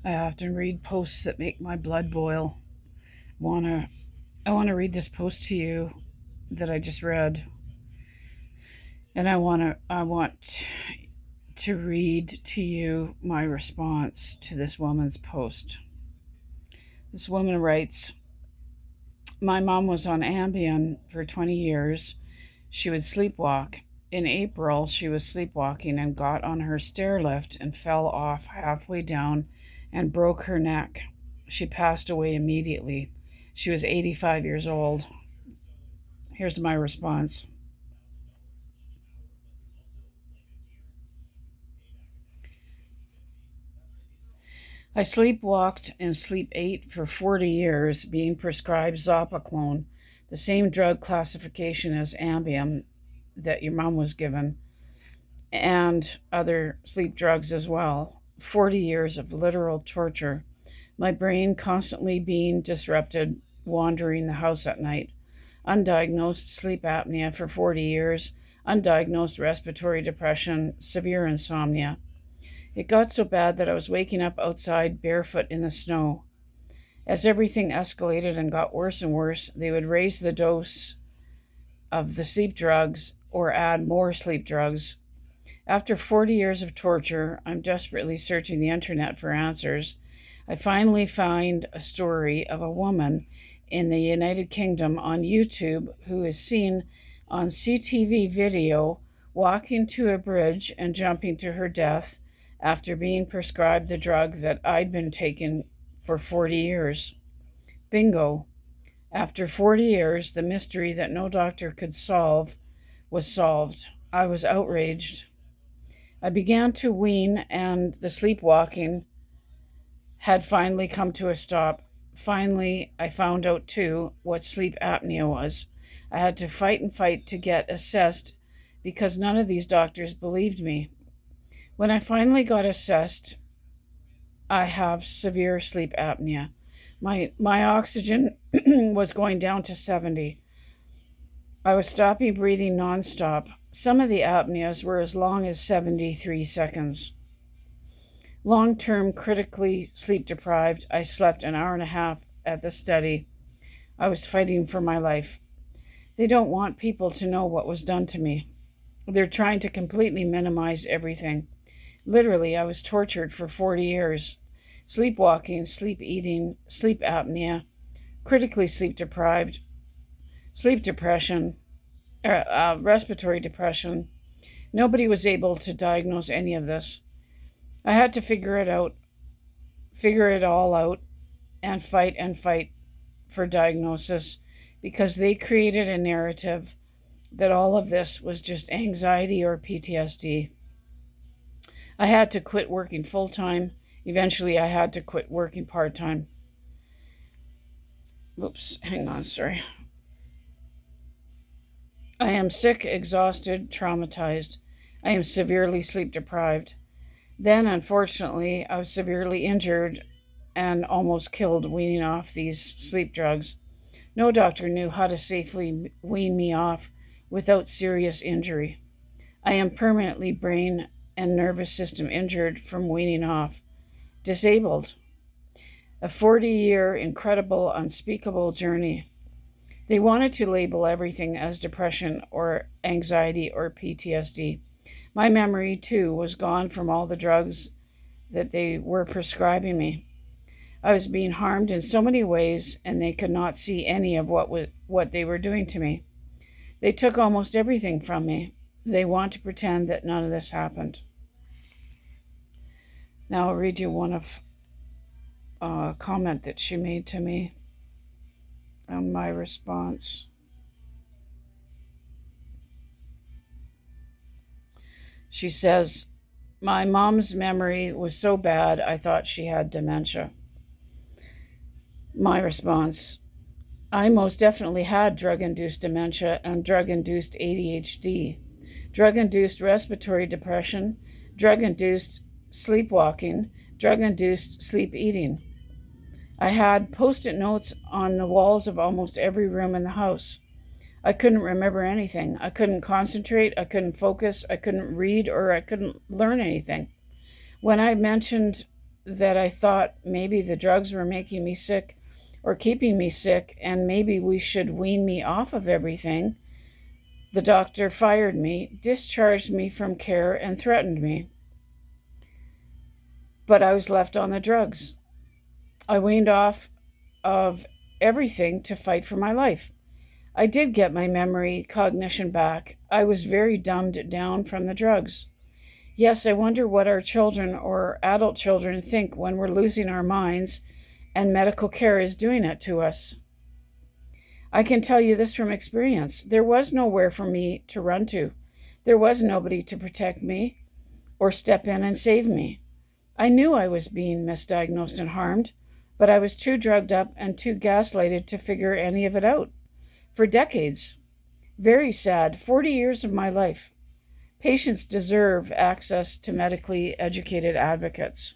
I often read posts that make my blood boil. Wanna I want to read this post to you that I just read, and I want to read to you my response to this woman's post. This woman writes, "My mom was on Ambien for 20 years. She would sleepwalk. In April, she was sleepwalking and got on her stair lift and fell off halfway down and broke her neck. She passed away immediately. She was 85 years old." Here's my response. I sleepwalked and sleep ate for 40 years, being prescribed Zopiclone, the same drug classification as Ambien that your mom was given, and other sleep drugs as well. 40 years of literal torture. My brain constantly being disrupted, wandering the house at night. Undiagnosed sleep apnea for 40 years, undiagnosed respiratory depression, severe insomnia. It got so bad that I was waking up outside barefoot in the snow. As everything escalated and got worse and worse, they would raise the dose of the sleep drugs or add more sleep drugs. After 40 years of torture, I'm desperately searching the internet for answers. I finally find a story of a woman in the United Kingdom on YouTube who is seen on CTV video walking to a bridge and jumping to her death after being prescribed the drug that I'd been taking for 40 years. Bingo. After 40 years, the mystery that no doctor could solve was solved. I was outraged. I began to wean, and the sleepwalking had finally come to a stop. Finally, I found out, too, what sleep apnea was. I had to fight and fight to get assessed because none of these doctors believed me. When I finally got assessed, I have severe sleep apnea. My oxygen was going down to 70. I was stopping breathing nonstop. Some of the apneas were as long as 73 seconds. Long-term critically sleep deprived, I slept an hour and a half at the study. I was fighting for my life. They don't want people to know what was done to me. They're trying to completely minimize everything. Literally, I was tortured for 40 years. Sleepwalking, sleep eating, sleep apnea, critically sleep deprived, sleep depression, respiratory depression. Nobody was able to diagnose any of this. I had to figure it all out, and fight for diagnosis because they created a narrative that all of this was just anxiety or PTSD. I had to quit working full-time. Eventually, I had to quit working part-time. Oops, hang on, sorry. I am sick, exhausted, traumatized. I am severely sleep deprived. Then, unfortunately, I was severely injured and almost killed weaning off these sleep drugs. No doctor knew how to safely wean me off without serious injury. I am permanently brain and nervous system injured from weaning off. Disabled. A 40-year incredible, unspeakable journey. They wanted to label everything as depression or anxiety or PTSD. My memory, too, was gone from all the drugs that they were prescribing me. I was being harmed in so many ways, and they could not see any of what they were doing to me. They took almost everything from me. They want to pretend that none of this happened. Now I'll read you one of a comment that she made to me on my response. She says, "My mom's memory was so bad I thought she had dementia." My response, "I most definitely had drug-induced dementia and drug-induced ADHD, drug-induced respiratory depression, drug-induced sleepwalking, drug-induced sleep eating. I had post-it notes on the walls of almost every room in the house. I couldn't remember anything. I couldn't concentrate. I couldn't focus. I couldn't read, or I couldn't learn anything. When I mentioned that I thought maybe the drugs were making me sick or keeping me sick, and maybe we should wean me off of everything, the doctor fired me, discharged me from care, and threatened me. But I was left on the drugs. I weaned off of everything to fight for my life. I did get my memory cognition back. I was very dumbed down from the drugs. Yes, I wonder what our children or adult children think when we're losing our minds and medical care is doing it to us. I can tell you this from experience. There was nowhere for me to run to. There was nobody to protect me or step in and save me. I knew I was being misdiagnosed and harmed, but I was too drugged up and too gaslighted to figure any of it out. For decades. Very sad. 40 years of my life. Patients deserve access to medically educated advocates.